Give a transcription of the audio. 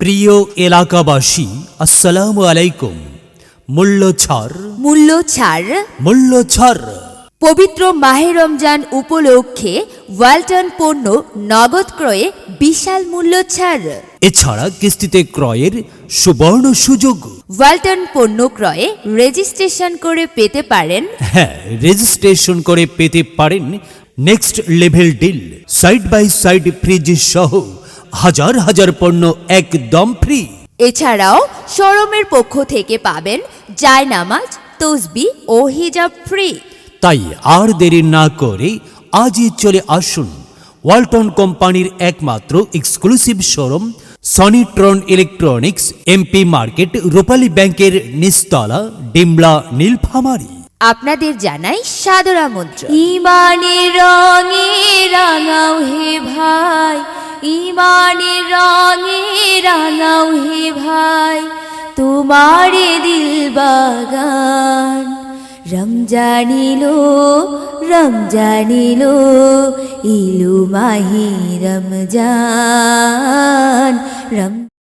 প্রিয় এলাকাবাসী, আসসালামু আলাইকুম। মূল্য ছাড়। পবিত্র মাহে রমজান উপলক্ষে ওয়ালটন পণ্য নগদ ক্রয়ে বিশাল মূল্য ছাড়। এছাড়া কিস্তিতে ক্রয়ের সুবর্ণ সুযোগ। ওয়ালটন পণ্য ক্রয়ে রেজিস্ট্রেশন করে পেতে পারেন রেজিস্ট্রেশন করে পেতে পারেন next level deal, side by side fridge সহ হাজার হাজার পণ্য একদম ফ্রি। এছাড়াও শোরুমের পক্ষ থেকে পাবেন জায়নামাজ, তসবি ও হিজাব ফ্রি। তাই আর দেরি না করে আজই চলে আসুন ওয়ালটন কোম্পানির একমাত্র exclusive showroom Sonitron electronics, MP market, Rupali ব্যাংকের নিচতলা, ডিমলা, নীলফামারী। আপনাদের জানাই সাদর আমন্ত্রণ। ইমানের রঙে রাঙাও হে ভাই, ইমানের রঙে রাঙাও হে ভাই, তোমারে দিল বাগান। রমজানিলো ইলু মাহি রমজান।